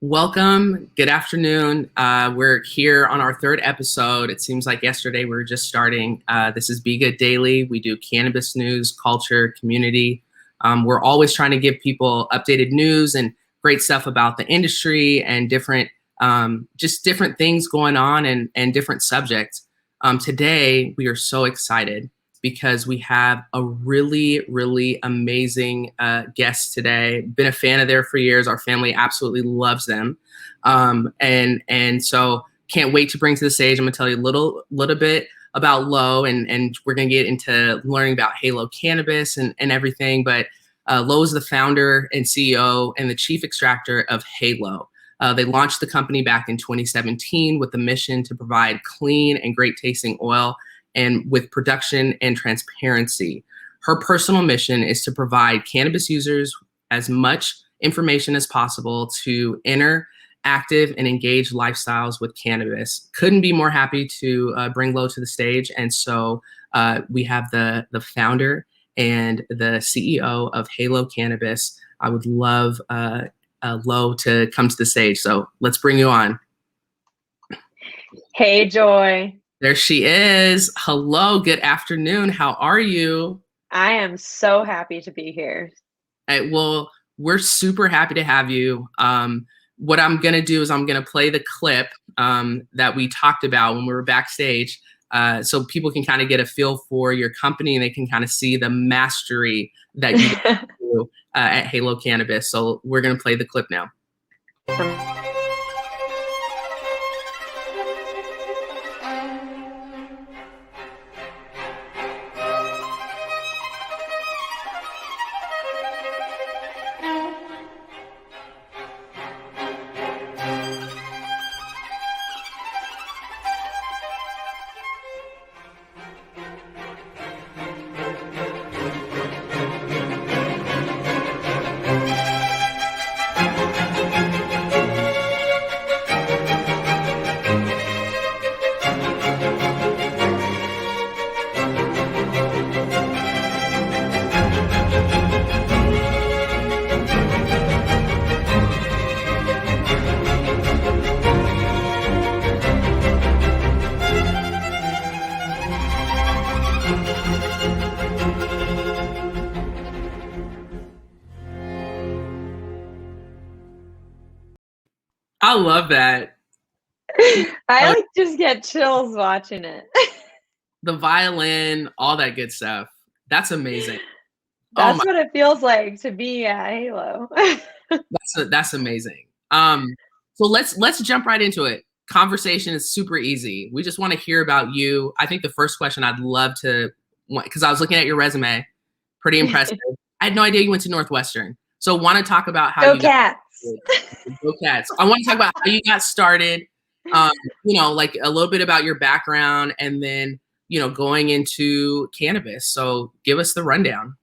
Welcome. Good afternoon. We're here on our third episode. It seems like yesterday we were just starting. This is Be Good Daily. We do cannabis news, culture, community. We're always trying to give people updated news and great stuff about the industry and just different things going on and different subjects. Today, we are so excited because we have a really, really amazing guest today. Been a fan of theirs for years. Our family absolutely loves them. And so can't wait to bring to the stage. I'm gonna tell you a little bit about Lo, and we're gonna get into learning about Heylo cannabis and everything. But Lo is the founder and CEO and the chief extractor of Heylo. They launched the company back in 2017 with the mission to provide clean and great tasting oil and with production and transparency. Her personal mission is to provide cannabis users as much information as possible to enter active and engaged lifestyles with cannabis. Couldn't be more happy to bring Lo to the stage. And so we have the founder and the CEO of Heylo Cannabis. I would love Lo to come to the stage. So let's bring you on. Hey, Joy. There she is. Hello, good afternoon. How are you? I am so happy to be here. Well, we're super happy to have you. What I'm going to do is I'm going to play the clip that we talked about when we were backstage so people can kind of get a feel for your company and they can kind of see the mastery that you do at Heylo Cannabis. So we're going to play the clip now. I love that. I just get chills watching it. The violin, all that good stuff. That's amazing. That's what it feels like to be at Heylo. That's amazing. So let's jump right into it. Conversation is super easy. We just want to hear about you. I think the first question I'd love to, because I was looking at your resume, pretty impressive. I had no idea you went to Northwestern. So want to talk about how Go Cats. Go Cats. I want to talk about how you got started, like a little bit about your background and then, going into cannabis. So give us the rundown.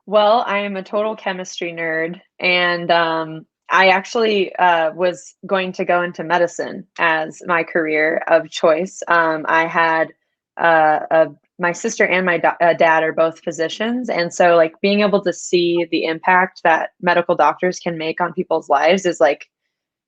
Well, I am a total chemistry nerd, and I actually was going to go into medicine as my career of choice. I had my sister and my dad are both physicians. And so like being able to see the impact that medical doctors can make on people's lives is like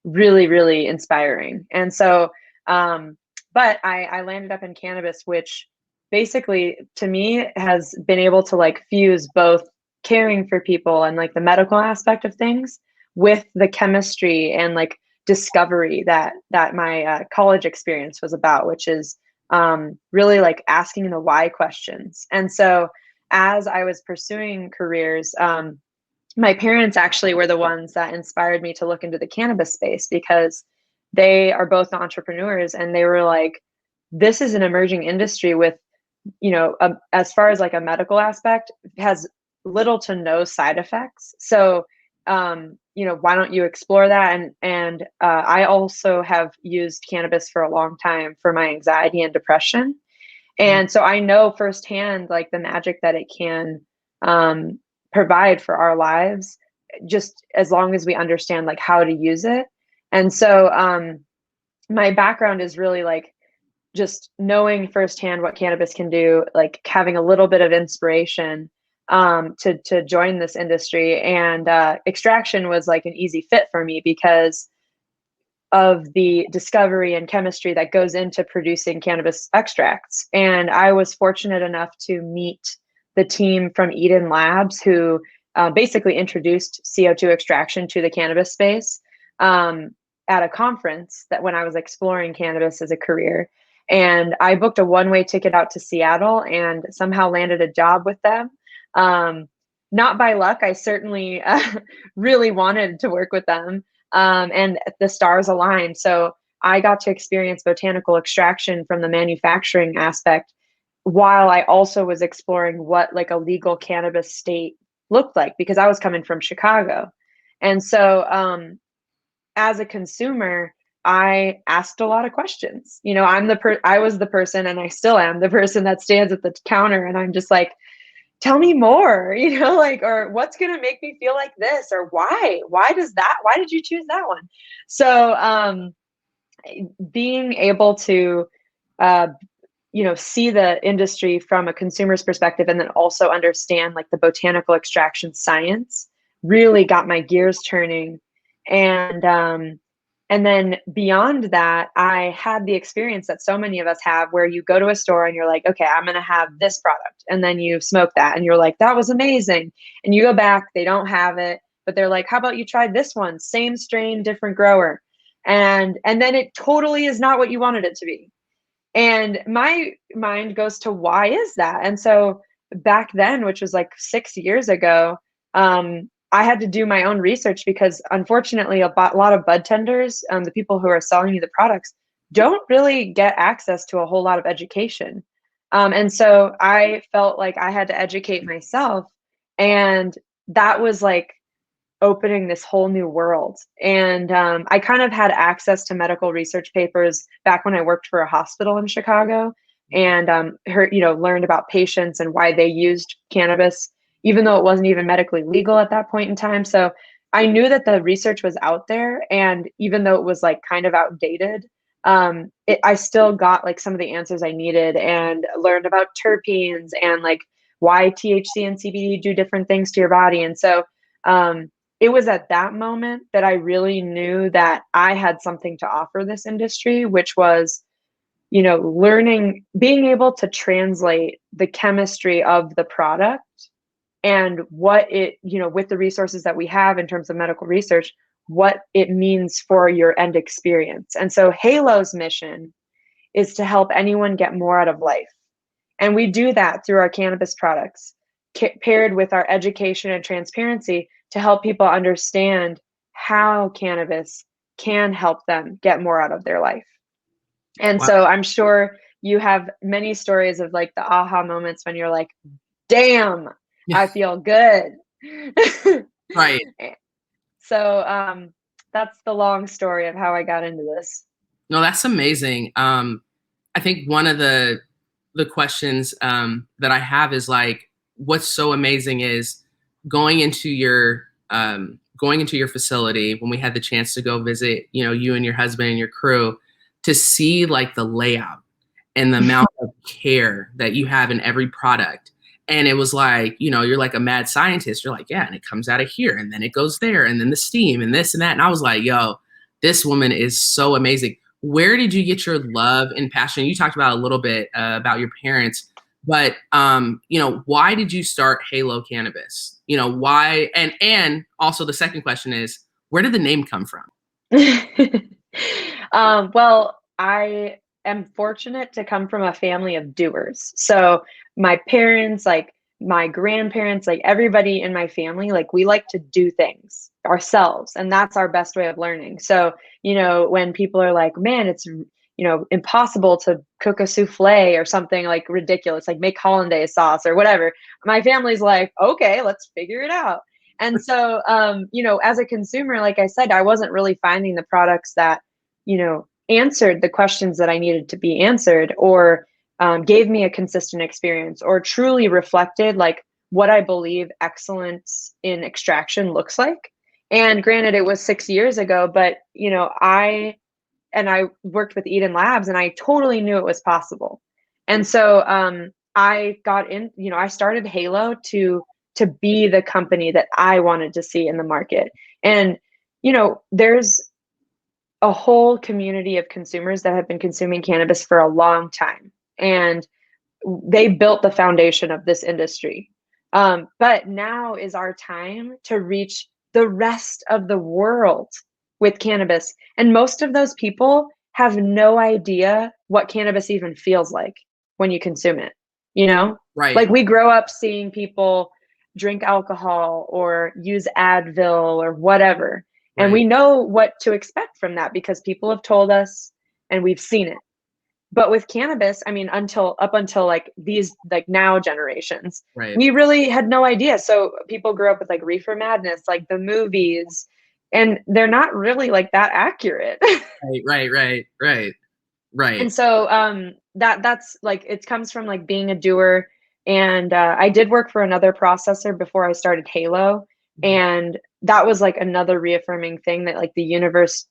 really, really inspiring. And so, but I landed up in cannabis, which basically to me has been able to like fuse both caring for people and like the medical aspect of things with the chemistry and like discovery that my college experience was about, which is really like asking the why questions. And so as I was pursuing careers, my parents actually were the ones that inspired me to look into the cannabis space because they are both entrepreneurs and they were like, this is an emerging industry with, as far as like a medical aspect, has little to no side effects. So, why don't you explore that? And I also have used cannabis for a long time for my anxiety and depression. And so I know firsthand, like the magic that it can provide for our lives, just as long as we understand like how to use it. And so my background is really like just knowing firsthand what cannabis can do, like having a little bit of inspiration to join this industry. And extraction was like an easy fit for me because of the discovery and chemistry that goes into producing cannabis extracts. And I was fortunate enough to meet the team from Eden Labs who basically introduced CO2 extraction to the cannabis space at a conference that when I was exploring cannabis as a career. And I booked a one-way ticket out to Seattle and somehow landed a job with them. Not by luck, I certainly really wanted to work with them. And the stars aligned. So I got to experience botanical extraction from the manufacturing aspect while I also was exploring what like a legal cannabis state looked like because I was coming from Chicago. And so as a consumer, I asked a lot of questions. You know, I was the person and I still am the person that stands at the counter and I'm just like, tell me more, you know, like, or what's going to make me feel like this, or why did you choose that one? So, being able to, you know, see the industry from a consumer's perspective and then also understand like the botanical extraction science really got my gears turning. And then beyond that, I had the experience that so many of us have where you go to a store and you're like, okay, I'm going to have this product. And then you smoke that and you're like, that was amazing. And you go back, they don't have it, but they're like, how about you try this one? Same strain, different grower. And then it totally is not what you wanted it to be. And my mind goes to why is that? And so back then, which was like 6 years ago, I had to do my own research because unfortunately, a lot of bud tenders, the people who are selling you the products, don't really get access to a whole lot of education. And so I felt like I had to educate myself. And that was like opening this whole new world. And I kind of had access to medical research papers back when I worked for a hospital in Chicago and learned about patients and why they used cannabis, even though it wasn't even medically legal at that point in time. So I knew that the research was out there. And even though it was like kind of outdated, I still got like some of the answers I needed and learned about terpenes and like why THC and CBD do different things to your body. And so it was at that moment that I really knew that I had something to offer this industry, which was, you know, learning, being able to translate the chemistry of the product and what it, you know, with the resources that we have in terms of medical research, what it means for your end experience. And so Heylo's mission is to help anyone get more out of life. And we do that through our cannabis products, paired with our education and transparency to help people understand how cannabis can help them get more out of their life. And Wow. so I'm sure you have many stories of like the aha moments when you're like, damn, I feel good. Right. So that's the long story of how I got into this. No, that's amazing. I think one of the questions that I have is like, what's so amazing is going into your facility when we had the chance to go visit, you know, you and your husband and your crew, to see like the layout and the amount of care that you have in every product. And it was like, you know, you're like a mad scientist. You're like, yeah, and it comes out of here and then it goes there and then the steam and this and that. And I was like, yo, this woman is so amazing. Where did you get your love and passion? You talked about a little bit about your parents, but you know, why did you start Heylo Cannabis? You know, why? And also the second question is, where did the name come from? Well, I am fortunate to come from a family of doers. So my parents, like my grandparents, like everybody in my family, like we like to do things ourselves, and that's our best way of learning. So, you know, when people are like, man, it's, you know, impossible to cook a souffle or something like ridiculous, like make hollandaise sauce or whatever, my family's like, okay, let's figure it out. And so, you know, as a consumer, like I said, I wasn't really finding the products that, you know, answered the questions that I needed to be answered, or gave me a consistent experience, or truly reflected like what I believe excellence in extraction looks like. And granted, it was 6 years ago, but you know, I worked with Eden Labs, and I totally knew it was possible. And so I got in, you know, I started Heylo to to be the company that I wanted to see in the market. And, there's a whole community of consumers that have been consuming cannabis for a long time. And they built the foundation of this industry. But now is our time to reach the rest of the world with cannabis. And most of those people have no idea what cannabis even feels like when you consume it. Right. Like we grow up seeing people drink alcohol or use Advil or whatever. And we know what to expect from that because people have told us and we've seen it. But with cannabis, I mean, up until like these like now generations, we really had no idea. So people grew up with like Reefer Madness, like the movies, and they're not really like that accurate. Right. And so that's like it comes from like being a doer. And I did work for another processor before I started Heylo, and that was like another reaffirming thing that like the universe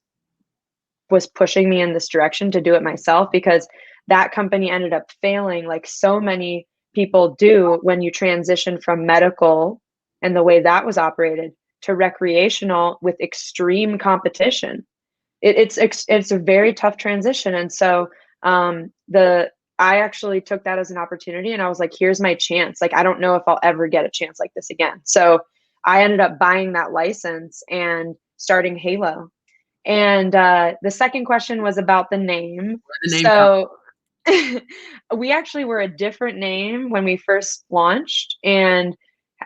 was pushing me in this direction to do it myself, because that company ended up failing like so many people do when you transition from medical and the way that was operated to recreational with extreme competition. It's a very tough transition. And so I actually took that as an opportunity, and I was like, here's my chance. Like, I don't know if I'll ever get a chance like this again. So I ended up buying that license and starting Heylo. And the second question was about the name. So we actually were a different name when we first launched, and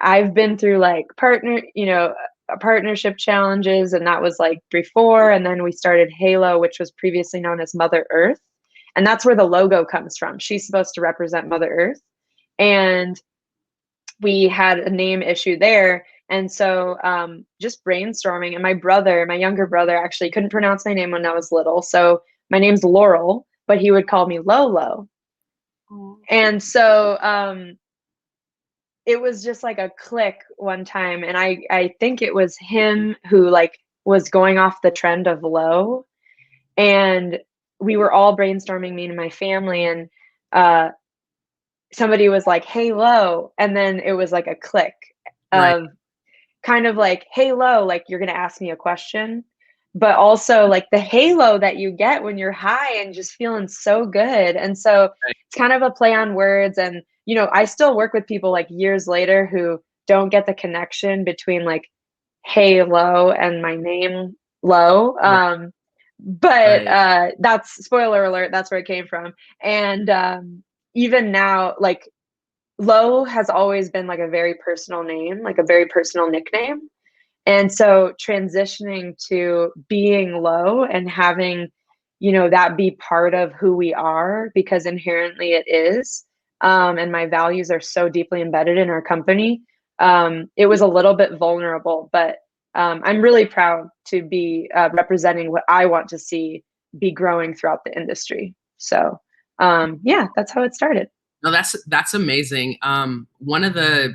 I've been through like partnership challenges, and that was like before, and then we started Heylo, which was previously known as Mother Earth, and that's where the logo comes from. She's supposed to represent Mother Earth, and we had a name issue there. And so just brainstorming, and my younger brother actually couldn't pronounce my name when I was little. So my name's Laurel, but he would call me Lolo. And so it was just like a click one time. And I think it was him who like was going off the trend of low. And we were all brainstorming, me and my family, and somebody was like, hey, Lo. And then it was like a click of kind of like, hey, Lo, like you're going to ask me a question, but also like the halo that you get when you're high and just feeling so good. And so it's kind of a play on words. And, I still work with people like years later who don't get the connection between like Heylo and my name Lo. But that's, spoiler alert, that's where it came from. And even now, like Lo has always been like a very personal name, like a very personal nickname. And so transitioning to being Lo and having, that be part of who we are, because inherently it is. And my values are so deeply embedded in our company. It was a little bit vulnerable, but I'm really proud to be representing what I want to see be growing throughout the industry. So yeah, that's how it started. No, that's amazing. One of the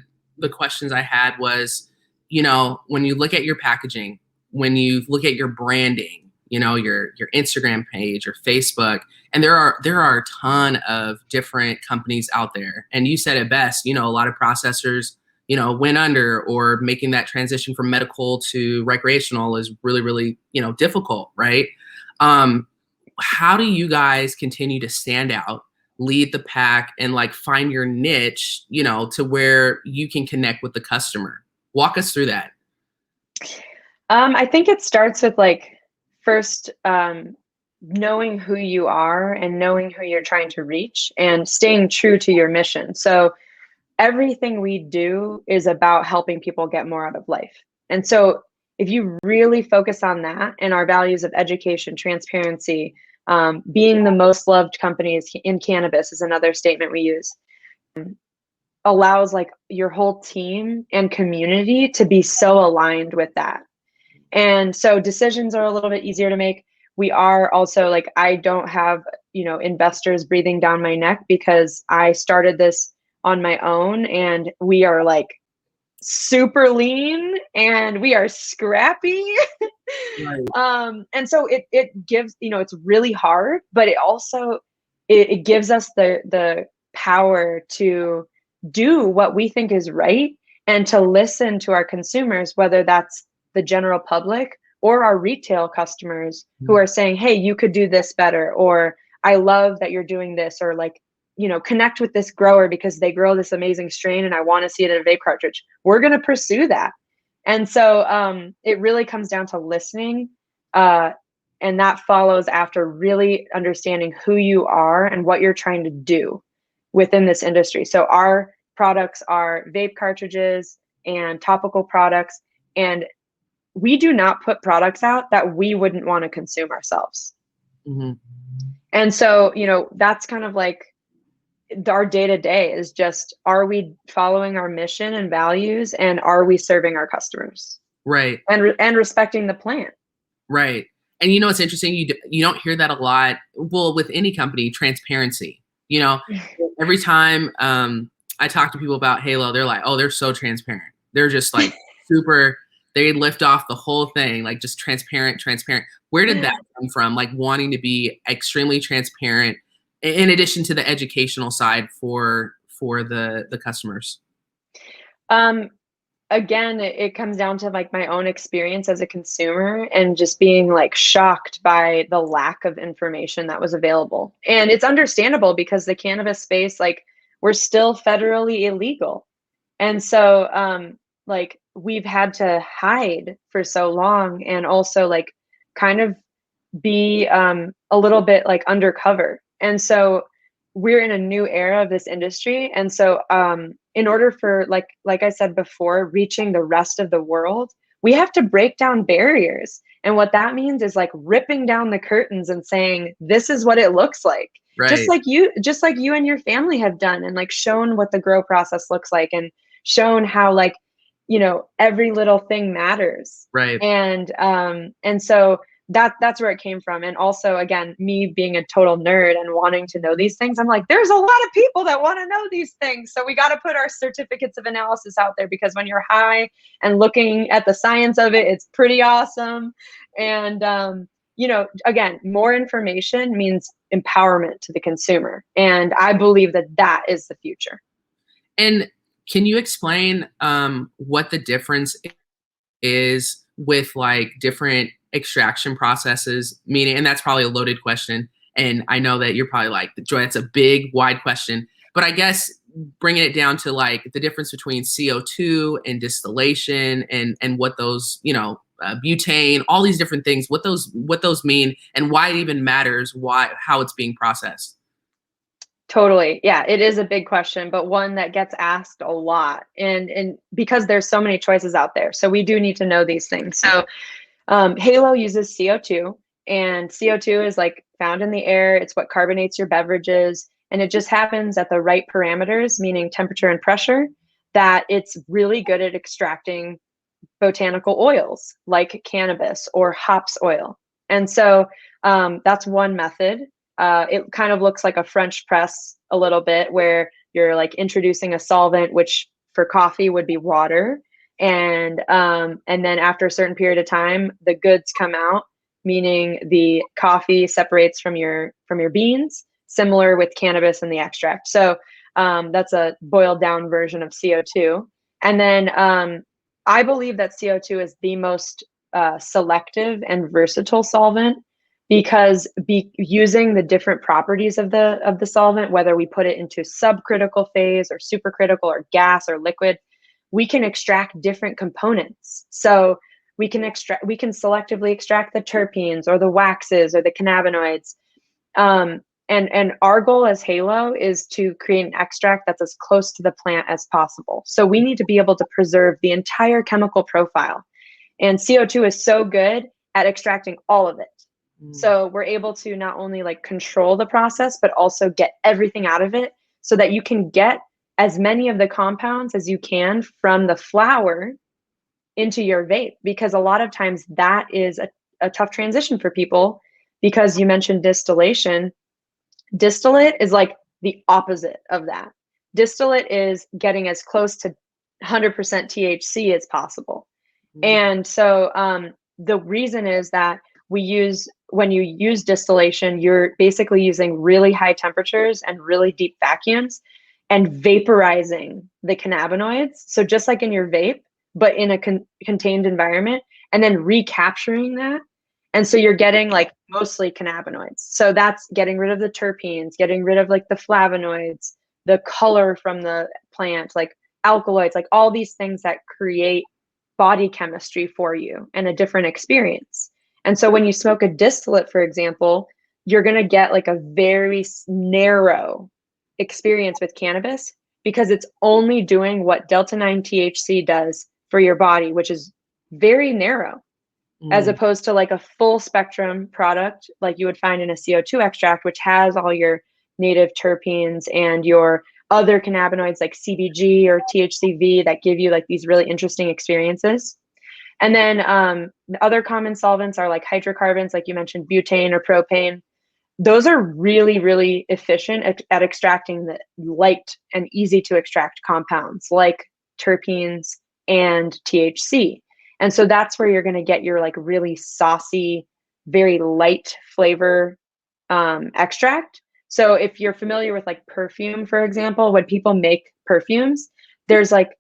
questions I had was, when you look at your packaging, when you look at your branding, your Instagram page or Facebook, and there are a ton of different companies out there. And you said it best, a lot of processors, went under, or making that transition from medical to recreational is really, really, difficult, right? How do you guys continue to stand out, lead the pack, and like find your niche, to where you can connect with the customer? Walk us through that. I think it starts with like first knowing who you are and knowing who you're trying to reach and staying true to your mission. So everything we do is about helping people get more out of life. And so if you really focus on that and our values of education, transparency, being the most loved companies in cannabis is another statement we use, allows like your whole team and community to be so aligned with that. And so decisions are a little bit easier to make. We are also like, I don't have, investors breathing down my neck, because I started this on my own, and we are like super lean and we are scrappy. And so it gives, it's really hard, but it also, it gives us the power to do what we think is right and to listen to our consumers, whether that's the general public or our retail customers who are saying, hey, you could do this better, or I love that you're doing this, or like, connect with this grower because they grow this amazing strain and I want to see it in a vape cartridge. We're going to pursue that. And so it really comes down to listening. And that follows after really understanding who you are and what you're trying to do within this industry. So our products are vape cartridges and topical products. And we do not put products out that we wouldn't want to consume ourselves. Mm-hmm. And so, that's kind of like our day-to-day is just, are we following our mission and values, and are we serving our customers? Right. And respecting the plant. Right. And it's interesting, you don't hear that a lot. Well, with any company, transparency. Every time I talk to people about Heylo, they're like, oh, they're so transparent. They're just like super, they lift off the whole thing, like just transparent. Where did that come from? Like wanting to be extremely transparent in addition to the educational side for the customers? Again, it comes down to like my own experience as a consumer and just being like shocked by the lack of information that was available. And it's understandable because the cannabis space, like, we're still federally illegal. And so like we've had to hide for so long, and also like kind of be a little bit like undercover. And so we're in a new era of this industry. And so in order for, like I said before, reaching the rest of the world, we have to break down barriers. And what that means is like ripping down the curtains and saying, this is what it looks like. Right. Just like you and your family have done, and like shown what the grow process looks like, and shown how like, every little thing matters. Right. And so that's where it came from. And also, again, me being a total nerd and wanting to know these things, I'm like, there's a lot of people that want to know these things. So we got to put our certificates of analysis out there, because when you're high and looking at the science of it, it's pretty awesome. And, again, more information means empowerment to the consumer. And I believe that that is the future. And can you explain what the difference is with like different extraction processes, meaning, and that's probably a loaded question, and I know that you're probably like, Joy, that's a big, wide question, but I guess bringing it down to like the difference between CO2 and distillation, and what those, butane, all these different things, what those mean, and why it even matters, how it's being processed. Totally. Yeah, it is a big question, but one that gets asked a lot, and because there's so many choices out there. So we do need to know these things. So Heylo uses CO2, and CO2 is like found in the air. It's what carbonates your beverages, and it just happens at the right parameters, meaning temperature and pressure, that it's really good at extracting botanical oils like cannabis or hops oil. And so that's one method. It kind of looks like a French press a little bit, where you're like introducing a solvent, which for coffee would be water. And then after a certain period of time, the goods come out, meaning the coffee separates from your beans, similar with cannabis and the extract. So that's a boiled down version of CO2. And then I believe that CO2 is the most selective and versatile solvent, because using the different properties of the solvent, whether we put it into subcritical phase or supercritical or gas or liquid, we can extract different components. So we can selectively extract the terpenes or the waxes or the cannabinoids. And our goal as Heylo is to create an extract that's as close to the plant as possible. So we need to be able to preserve the entire chemical profile. And CO2 is so good at extracting all of it. So we're able to not only like control the process, but also get everything out of it, so that you can get as many of the compounds as you can from the flower into your vape. Because a lot of times that is a tough transition for people, because you mentioned distillation. Distillate is like the opposite of that. Distillate is getting as close to 100% THC as possible. And so the reason is that when you use distillation, you're basically using really high temperatures and really deep vacuums. and vaporizing the cannabinoids. So just like in your vape, but in a contained environment, and then recapturing that. And so you're getting like mostly cannabinoids. So that's getting rid of the terpenes, getting rid of like the flavonoids, the color from the plant, like alkaloids, like all these things that create body chemistry for you and a different experience. And so when you smoke a distillate, for example, you're going to get like a very narrow experience with cannabis because it's only doing what delta 9 THC does for your body, which is very narrow, as opposed to like a full spectrum product like you would find in a CO2 extract, which has all your native terpenes and your other cannabinoids like CBG or THCV that give you like these really interesting experiences. And then the other common solvents are like hydrocarbons, like you mentioned, butane or propane. Those are really, really efficient at extracting the light and easy to extract compounds like terpenes and THC. And so that's where you're going to get your like really saucy, very light flavor extract. So if you're familiar with like perfume, for example, when people make perfumes, there's like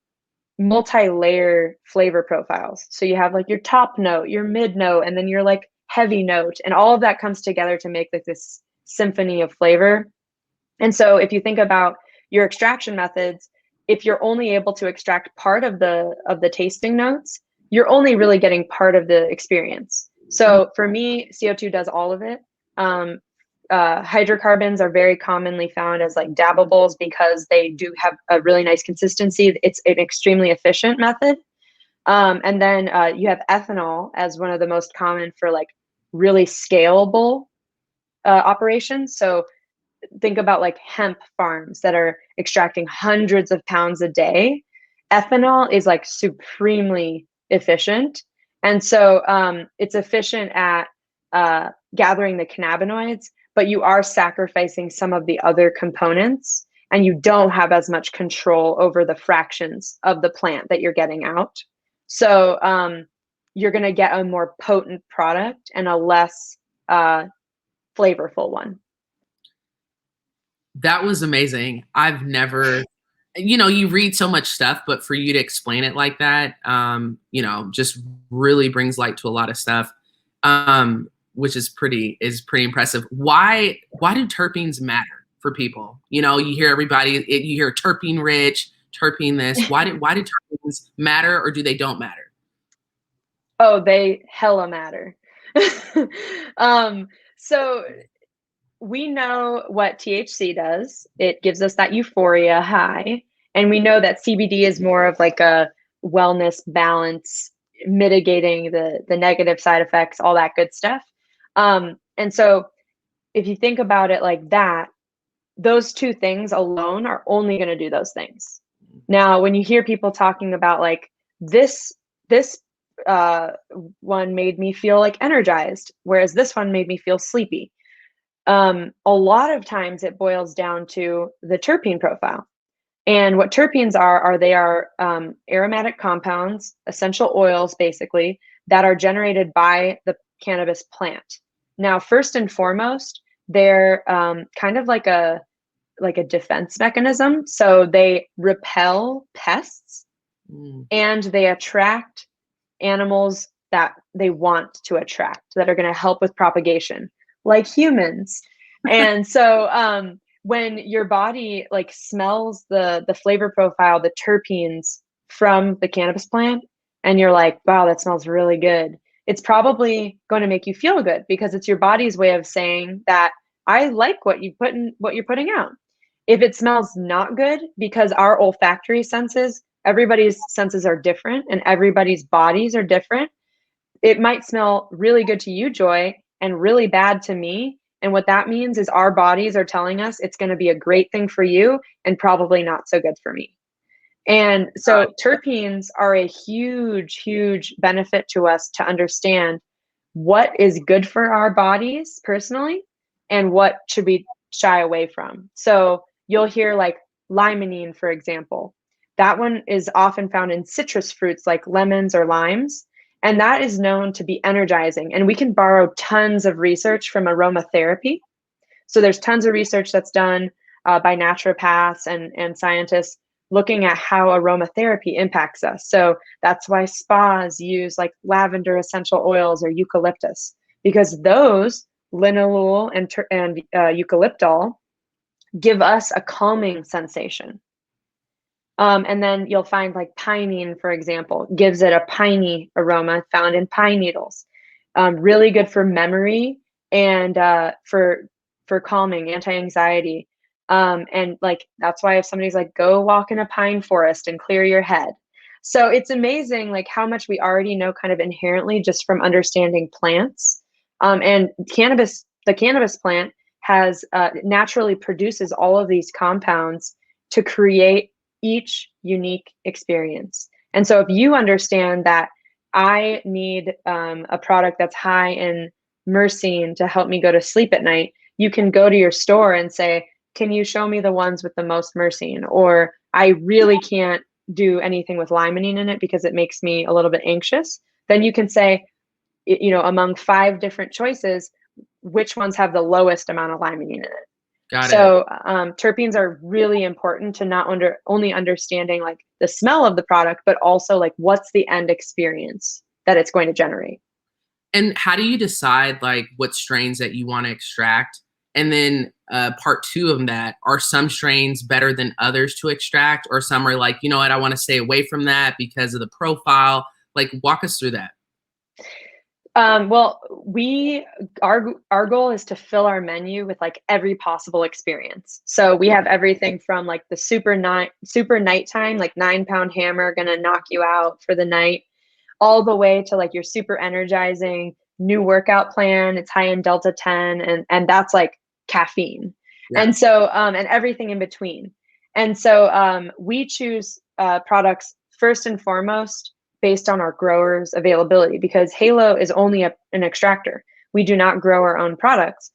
multi-layer flavor profiles. So you have like your top note, your mid note, and then your like heavy note, and all of that comes together to make like this symphony of flavor. And so if you think about your extraction methods, if you're only able to extract part of the tasting notes, you're only really getting part of the experience. So for me, CO2 does all of it. Hydrocarbons are very commonly found as like dabbables because they do have a really nice consistency. It's an extremely efficient method. And then you have ethanol as one of the most common for like really scalable operations. So think about like hemp farms that are extracting hundreds of pounds a day. Ethanol is like supremely efficient. And so it's efficient at gathering the cannabinoids, but you are sacrificing some of the other components and you don't have as much control over the fractions of the plant that you're getting out. So you're going to get a more potent product and a less flavorful one. That was amazing. I've never, you read so much stuff, but for you to explain it like that, just really brings light to a lot of stuff, which is pretty impressive. Why do terpenes matter for people? You hear everybody, you hear terpene rich, terpene this. Why do terpenes matter, or do they don't matter? Oh, they hella matter. So we know what THC does. It gives us that euphoria high. And we know that CBD is more of like a wellness balance, mitigating the negative side effects, all that good stuff. And so if you think about it like that, those two things alone are only going to do those things. Now, when you hear people talking about like this one made me feel like energized, whereas this one made me feel sleepy. A lot of times it boils down to the terpene profile. And what terpenes are they are aromatic compounds, essential oils, basically, that are generated by the cannabis plant. Now, first and foremost, they're kind of like a defense mechanism. So they repel pests and they attract animals that they want to attract, that are going to help with propagation, like humans. And so when your body like smells the flavor profile, the terpenes from the cannabis plant, and you're like, wow, that smells really good, it's probably going to make you feel good because it's your body's way of saying that I like what you're putting out. If it smells not good, because our olfactory senses, everybody's senses are different and everybody's bodies are different, it might smell really good to you, Joy, and really bad to me. And what that means is our bodies are telling us it's going to be a great thing for you and probably not so good for me. And so terpenes are a huge, huge benefit to us to understand what is good for our bodies personally and what should we shy away from. So you'll hear like limonene, for example. That one is often found in citrus fruits like lemons or limes. And that is known to be energizing. And we can borrow tons of research from aromatherapy. So there's tons of research that's done by naturopaths and scientists looking at how aromatherapy impacts us. So that's why spas use like lavender essential oils or eucalyptus, because those linalool and eucalyptol give us a calming sensation. And then you'll find like pinene, for example, gives it a piney aroma found in pine needles. Really good for memory and for calming, anti-anxiety. And like that's why if somebody's like, go walk in a pine forest and clear your head. So it's amazing like how much we already know kind of inherently just from understanding plants. And the cannabis plant has naturally produces all of these compounds to create each unique experience. And so if you understand that I need a product that's high in myrcene to help me go to sleep at night, you can go to your store and say, can you show me the ones with the most myrcene? Or I really can't do anything with limonene in it because it makes me a little bit anxious. Then you can say, you know, among 5 different choices, which ones have the lowest amount of limonene in it. Got it. So terpenes are really important to not only understanding like the smell of the product, but also like what's the end experience that it's going to generate. And how do you decide like what strains that you want to extract? And then part 2 of that, are some strains better than others to extract, or some are like, you know what, I want to stay away from that because of the profile? Like, walk us through that. Well, our goal is to fill our menu with like every possible experience. So we have everything from like the super nighttime, like 9-pound hammer gonna knock you out for the night, all the way to like your super energizing new workout plan. It's high in Delta 10, and that's like caffeine. Yeah. And so and everything in between. And so we choose products first and foremost based on our growers' availability, because Heylo is only an extractor. We do not grow our own products,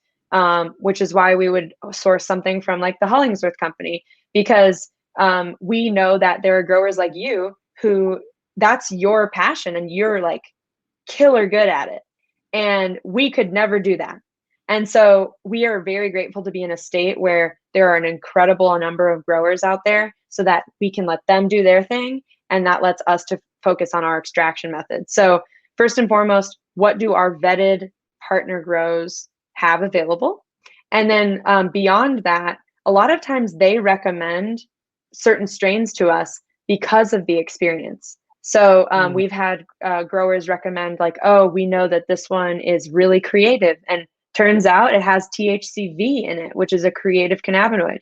which is why we would source something from like the Hollingsworth company, because we know that there are growers like you who that's your passion and you're like killer good at it. And we could never do that. And so we are very grateful to be in a state where there are an incredible number of growers out there so that we can let them do their thing. And that lets us to focus on our extraction methods. So first and foremost, what do our vetted partner grows have available? And then beyond that, a lot of times they recommend certain strains to us because of the experience. So we've had growers recommend like, oh, we know that this one is really creative, and turns out it has THCV in it, which is a creative cannabinoid,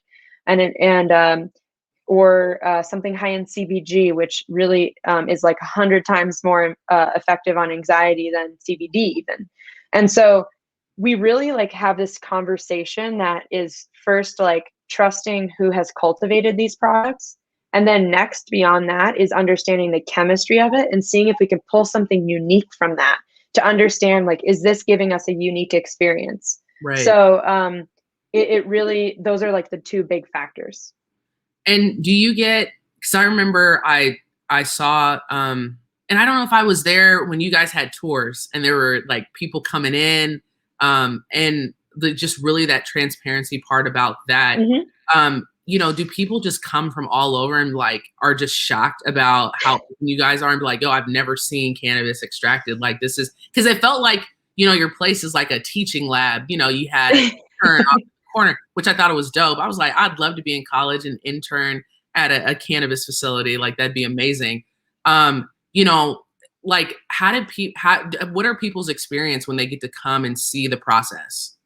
or something high in CBG, which really is like 100 times more effective on anxiety than CBD even. And so we really like have this conversation that is first like trusting who has cultivated these products. And then next beyond that is understanding the chemistry of it and seeing if we can pull something unique from that to understand, like, is this giving us a unique experience? Right. So it really, those are like the 2 big factors. And do you get, because I remember I saw, and I don't know if I was there when you guys had tours and there were like people coming in, and just really that transparency part about that. Mm-hmm. You know, do people just come from all over and like are just shocked about how you guys are and be like, oh, I've never seen cannabis extracted like this? Is because it felt like, you know, your place is like a teaching lab. You know, you had an intern on the corner, which I thought it was dope. I was like, I'd love to be in college and intern at a cannabis facility. Like, that'd be amazing. You know, like what are people's experience when they get to come and see the process?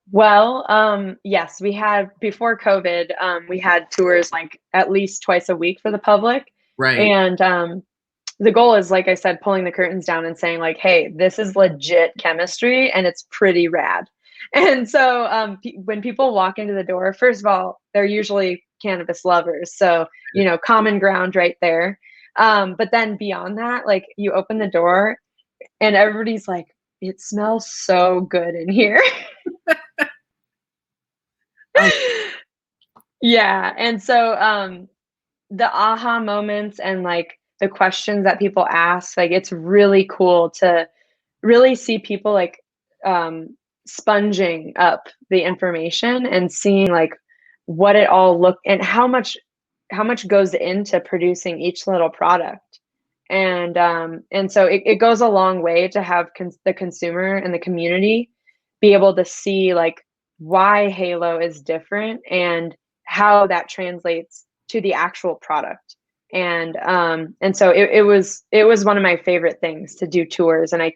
Well, yes, we had before COVID, we had tours like at least twice a week for the public. Right. And the goal is, like I said, pulling the curtains down and saying like, hey, this is legit chemistry and it's pretty rad. And so when people walk into the door, first of all, they're usually cannabis lovers. So, you know, common ground right there. But then beyond that, like you open the door and everybody's like, it smells so good in here. Yeah. And so the aha moments and like the questions that people ask, like it's really cool to really see people like sponging up the information and seeing like what it all looked and how much goes into producing each little product. And so it goes a long way to have the consumer and the community be able to see like why Heylo is different and how that translates to the actual product. And so it was one of my favorite things to do tours. And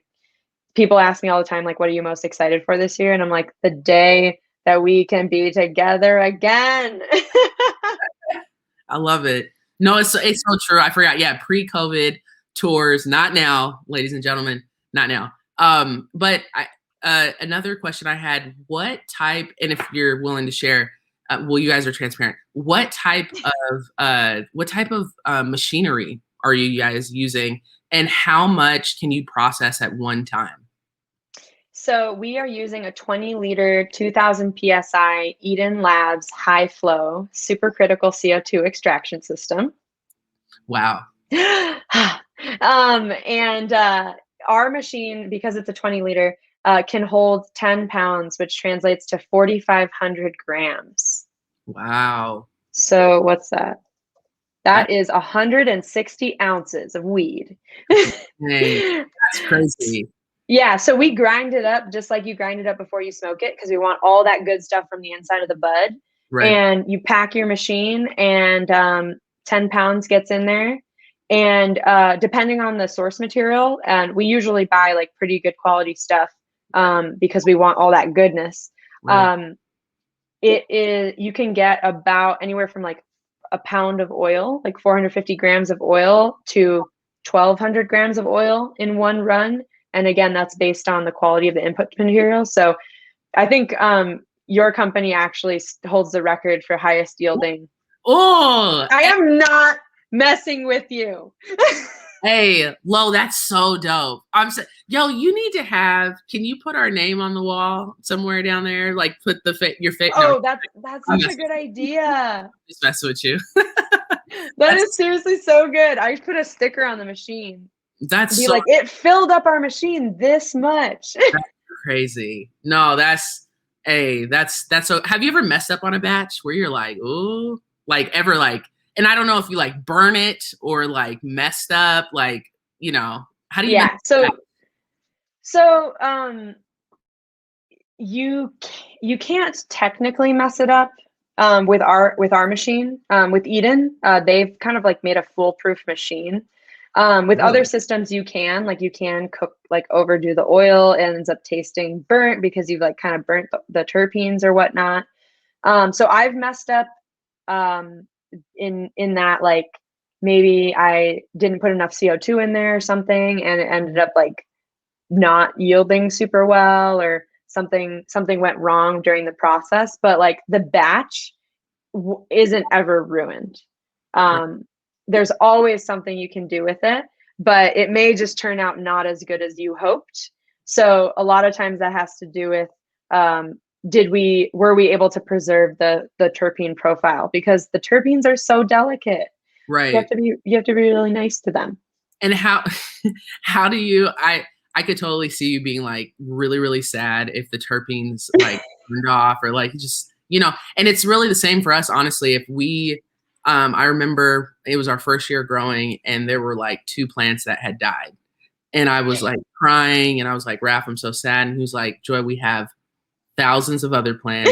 people ask me all the time, like, what are you most excited for this year? And I'm like, the day that we can be together again. I love it. No, it's so true. I forgot. Yeah, pre-COVID tours, not now, ladies and gentlemen, not now. But another question I had: what type? And if you're willing to share, well, you guys are transparent. What type of machinery are you guys using, and how much can you process at one time? So we are using a 20-liter, 2000 PSI Eden Labs high flow supercritical CO2 extraction system. Wow. And our machine, because it's a 20-liter, can hold 10 pounds, which translates to 4,500 grams. Wow. So what's that? That is 160 ounces of weed. Dang, that's crazy. Yeah, so we grind it up just like you grind it up before you smoke it because we want all that good stuff from the inside of the bud. Right. And you pack your machine and 10 pounds gets in there. And depending on the source material, and we usually buy like pretty good quality stuff because we want all that goodness. Right. You can get about anywhere from like a pound of oil, like 450 grams of oil to 1,200 grams of oil in one run. And again, that's based on the quality of the input material. So I think your company actually holds the record for highest yielding. Oh, I am not messing with you. Hey, Lo, that's so dope. Yo, you need to can you put our name on the wall somewhere down there? Like put your face. Oh, no, that's such a good idea. Just mess with you. That is seriously so good. I put a sticker on the machine. That's be so like, it filled up our machine this much. That's crazy. No, that's so. Have you ever messed up on a batch where you're like, ooh, like ever like, and I don't know if you like burn it or like messed up, like, how do you? Yeah. You can't technically mess it up with our machine. With Eden, they've kind of like made a foolproof machine. With other systems, you can cook, like overdo the oil, and ends up tasting burnt because you've like kind of burnt the terpenes or whatnot. So I've messed up in that, like maybe I didn't put enough CO2 in there or something, and it ended up like not yielding super well, or something went wrong during the process. But like the batch isn't ever ruined. There's always something you can do with it, but it may just turn out not as good as you hoped. So a lot of times that has to do with were we able to preserve the terpene profile, because the terpenes are so delicate. Right. You have to be really nice to them. And how do you I could totally see you being like really, really sad if the terpenes like turned off, or like just, and it's really the same for us, honestly. If we I remember it was our first year growing, and there were like 2 plants that had died. And I was like crying, and I was like, Raph, I'm so sad. And he was like, Joy, we have thousands of other plants.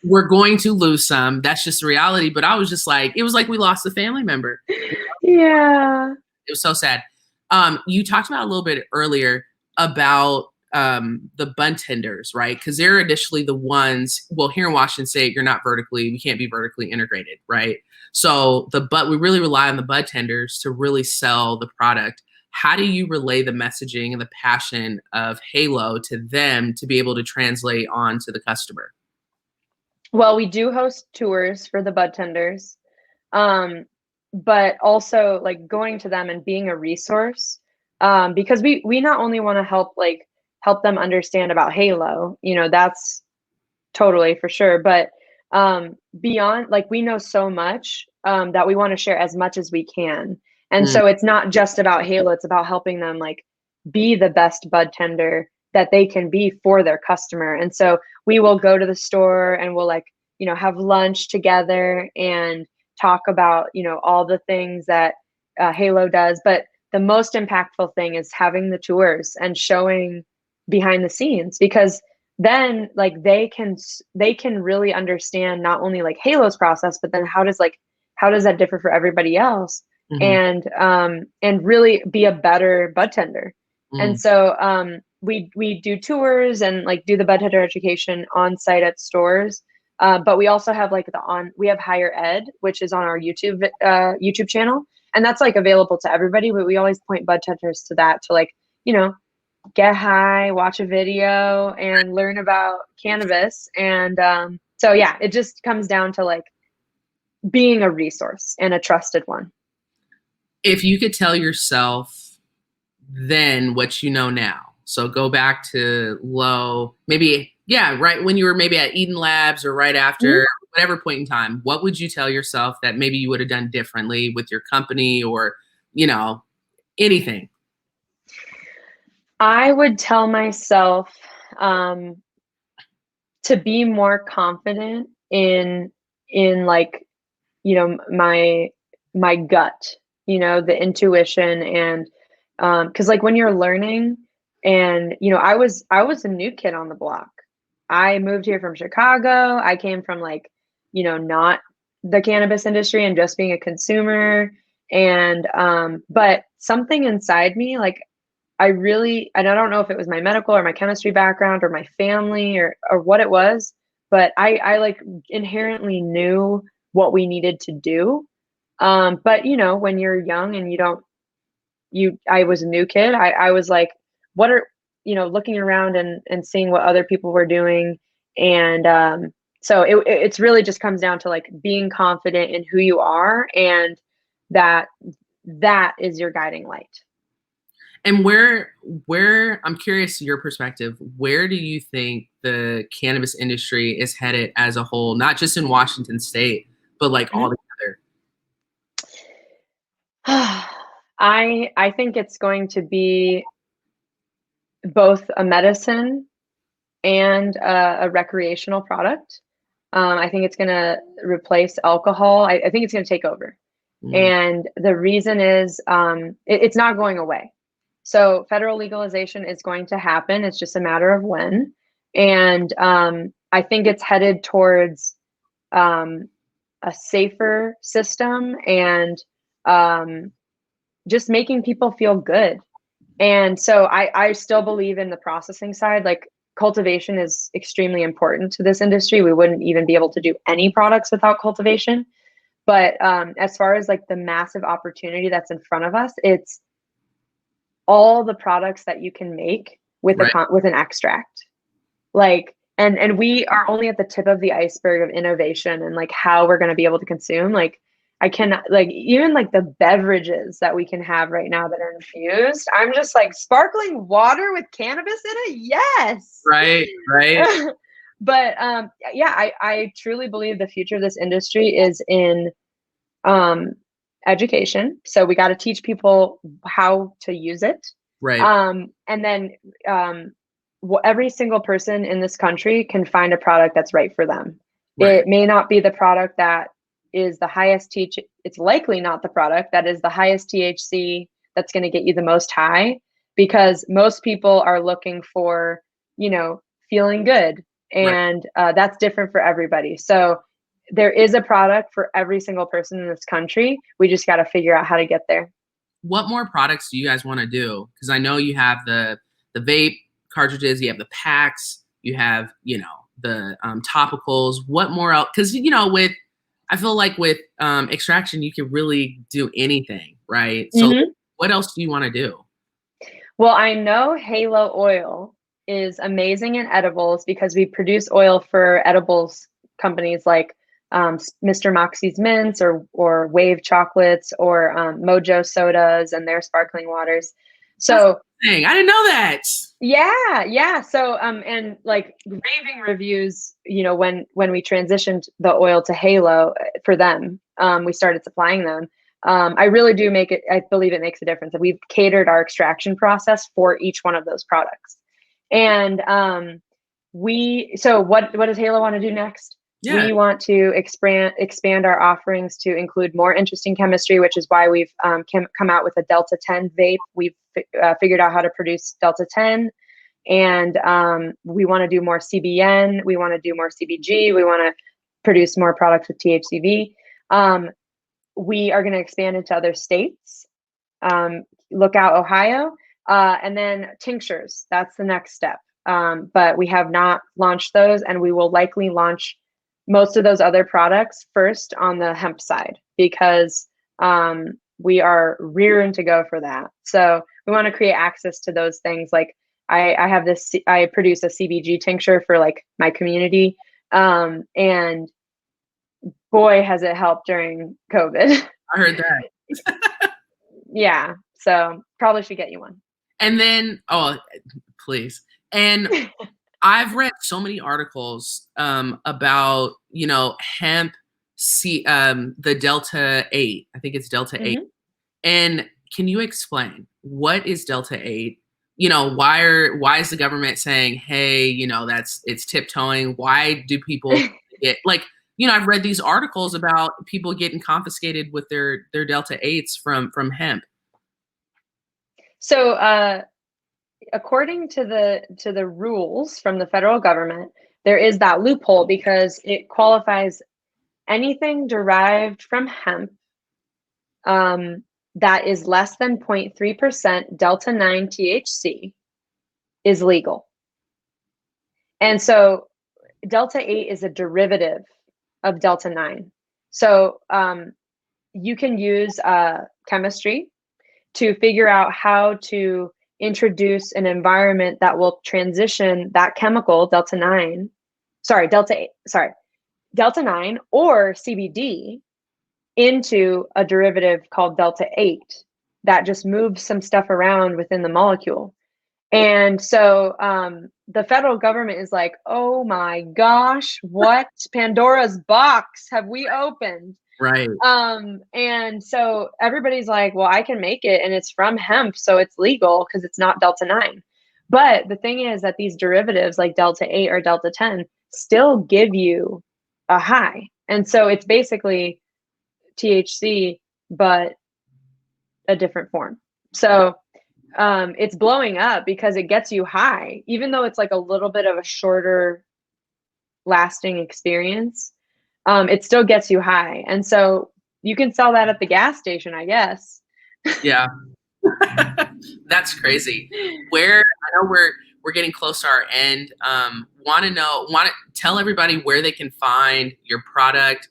We're going to lose some. That's just reality. But I was just like, it was like we lost a family member. Yeah. It was so sad. You talked about a little bit earlier about the bud tenders, right? Because they're initially the ones, well, here in Washington State, we can't be vertically integrated, right? So we really rely on the bud tenders to really sell the product. How do you relay the messaging and the passion of Heylo to them to be able to translate on to the customer? Well, we do host tours for the bud tenders, but also like going to them and being a resource, because we not only want to help them understand about Heylo, that's totally for sure, but beyond, like, we know so much that we want to share as much as we can. And so it's not just about Heylo, it's about helping them like be the best bud tender that they can be for their customer. And so we will go to the store and we'll like have lunch together and talk about, all the things that Heylo does. But the most impactful thing is having the tours and showing behind the scenes, because then like they can really understand not only like Heylo's process, but then how does that differ for everybody else, Mm-hmm. and really be a better bud tender. Mm-hmm. And so we do tours and like do the bud tender education on site at stores. But we also have like we have higher ed, which is on our YouTube channel, and that's like available to everybody. But we always point bud tenders to that, to like, get high, watch a video, and learn about cannabis. And so yeah, it just comes down to like being a resource and a trusted one. If you could tell yourself then what you know now, so go back to Lo, maybe, yeah, right when you were maybe at Eden Labs or right after, whatever point in time, what would you tell yourself that maybe you would have done differently with your company or, anything? I would tell myself to be more confident in like, my gut, the intuition. And because like when you're learning, and I was a new kid on the block. I moved here from Chicago. I came from like, not the cannabis industry and just being a consumer. And but something inside me, like and I don't know if it was my medical or my chemistry background or my family or what it was, but I like inherently knew what we needed to do. But when you're young and I was a new kid. I was like, what are, looking around and seeing what other people were doing. And so it's really just comes down to like being confident in who you are, and that is your guiding light. And where I'm curious your perspective, where do you think the cannabis industry is headed as a whole, not just in Washington State, but like all together? I think it's going to be both a medicine and a recreational product. I think it's going to replace alcohol. I think it's going to take over. And the reason is it's not going away. So federal legalization is going to happen. It's just a matter of when. And I think it's headed towards a safer system, and just making people feel good. And so I still believe in the processing side. Like cultivation is extremely important to this industry. We wouldn't even be able to do any products without cultivation. But as far as like the massive opportunity that's in front of us, it's all the products that you can make with with an extract. Like, and we are only at the tip of the iceberg of innovation and like how we're going to be able to consume. Like I cannot, like, even like the beverages that we can have right now that are infused, I'm just like, sparkling water with cannabis in it, yes. Right. But yeah, I truly believe the future of this industry is in education. So we got to teach people how to use it. Right. And then every single person in this country can find a product that's right for them. Right. It may not be the product that is the highest it's likely not the product that is the highest THC that's going to get you the most high, because most people are looking for, feeling good. And that's different for everybody. So there is a product for every single person in this country. We just got to figure out how to get there. What more products do you guys want to do? Because I know you have the vape cartridges, you have the packs, you have, the topicals. What more else? Because, I feel like with extraction, you can really do anything, right? So what else do you want to do? Well, I know Heylo oil is amazing in edibles because we produce oil for edibles companies like Mr. Moxie's Mints or Wave Chocolates or Mojo Sodas and their sparkling waters. So I didn't know that. Yeah. So and like raving reviews, when we transitioned the oil to Heylo for them, we started supplying them. I really do I believe it makes a difference. And we've catered our extraction process for each one of those products. And so what does Heylo want to do next? Yeah. We want to expand our offerings to include more interesting chemistry, which is why we've come out with a Delta 10 vape. We've figured out how to produce Delta 10, and we want to do more CBN. We want to do more CBG. We want to produce more products with THCV. We are going to expand into other states. Look out, Ohio. And then tinctures. That's the next step. But we have not launched those, and we will likely launch most of those other products first on the hemp side, because we are rearing to go for that. So we want to create access to those things. Like I have this, I produce a CBG tincture for like my community. And boy, has it helped during COVID. I heard that. Yeah. So probably should get you one. And then, oh, please. And I've read so many articles about, hemp, the Delta 8. I think it's Delta 8. And can you explain what is Delta 8? Why is the government saying, hey, it's tiptoeing? Why do people get I've read these articles about people getting confiscated with their Delta 8s from hemp. So according to the rules from the federal government, there is that loophole because it qualifies anything derived from hemp that is less than 0.3% Delta 9 THC is legal. And so Delta 8 is a derivative of Delta 9. So you can use chemistry to figure out how to introduce an environment that will transition that chemical, Delta 9 or CBD into a derivative called Delta 8 that just moves some stuff around within the molecule. And so the federal government is like, oh my gosh, what Pandora's box have we opened? Right. And so everybody's like, well, I can make it and it's from hemp, so it's legal because it's not Delta 9. But the thing is that these derivatives like Delta 8 or Delta 10 still give you a high. And so it's basically THC, but a different form. So it's blowing up because it gets you high, even though it's like a little bit of a shorter lasting experience. It still gets you high. And so you can sell that at the gas station, I guess. Yeah. That's crazy. I know we're getting close to our end. Want to tell everybody where they can find your product,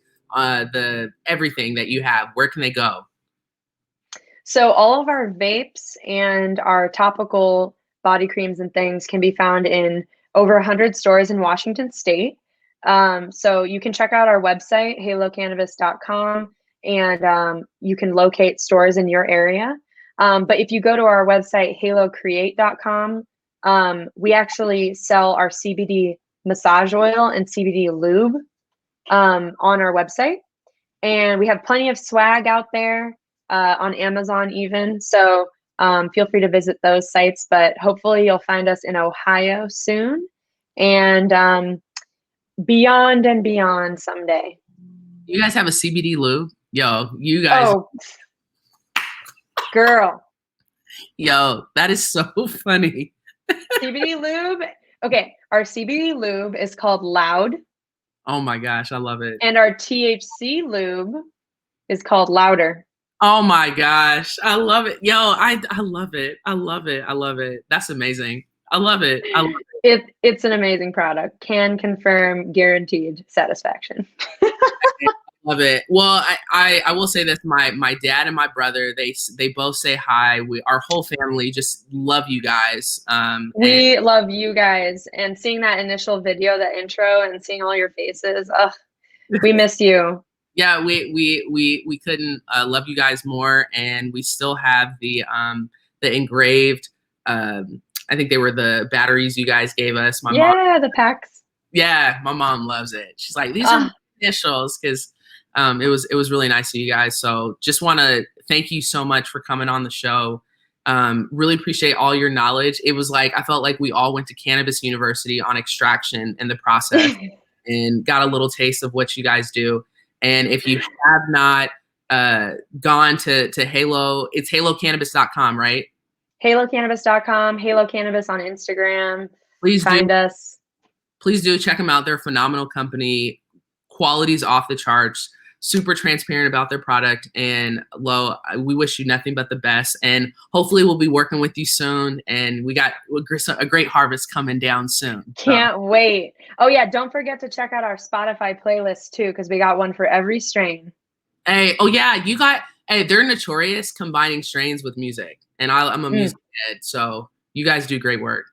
everything that you have. Where can they go? So all of our vapes and our topical body creams and things can be found in over 100 stores in Washington State. So you can check out our website, haylocannabis.com, and you can locate stores in your area. But if you go to our website, haylocreate.com, we actually sell our CBD massage oil and CBD lube on our website. And we have plenty of swag out there on Amazon even. So feel free to visit those sites, but hopefully you'll find us in Ohio soon. And beyond and beyond someday. You guys have a CBD lube? Yo, you guys. Oh, girl. Yo, that is so funny. CBD lube. Okay, our CBD lube is called Loud. Oh my gosh, I love it. And our THC lube is called Louder. Oh my gosh, I love it. Yo, I love it. I love it. I love it. That's amazing. I love it. I love it. It's an amazing product. Can confirm, guaranteed satisfaction. Love it. Well, I will say this: my dad and my brother, they both say hi. Our whole family just love you guys. We love you guys, and seeing that initial video, that intro, and seeing all your faces. We miss you. Yeah, we couldn't love you guys more, and we still have the engraved. I think they were the batteries you guys gave us. My mom, the packs. Yeah, my mom loves it. She's like, these are initials, because it was really nice of you guys. So just want to thank you so much for coming on the show. Really appreciate all your knowledge. It was like, I felt like we all went to Cannabis University on extraction and the process. and got a little taste of what you guys do. And if you have not gone to Heylo, it's haylocannabis.com, right? HeyloCannabis.com, Heylo Cannabis on Instagram. Please do. Find us. Please do check them out. They're a phenomenal company. Quality's off the charts. Super transparent about their product. And Lo, we wish you nothing but the best. And hopefully we'll be working with you soon. And we got a great harvest coming down soon. Can't wait. Oh yeah, don't forget to check out our Spotify playlist too, because we got one for every strain. Hey, oh yeah, they're notorious combining strains with music. And I'm a music head, so you guys do great work.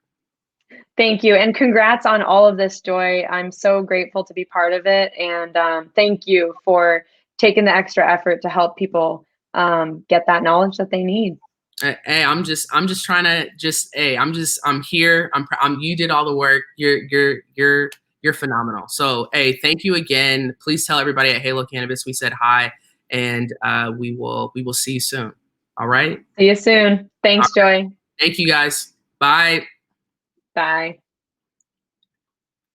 Thank you. And congrats on all of this, Joy. I'm so grateful to be part of it. And thank you for taking the extra effort to help people get that knowledge that they need. Hey, I'm trying to I'm here. You did all the work. You're phenomenal. So, hey, thank you again. Please tell everybody at Heylo Cannabis we said hi, and we will see you soon. All right. See you soon. Thanks, Joy. Thank you guys. Bye. Bye.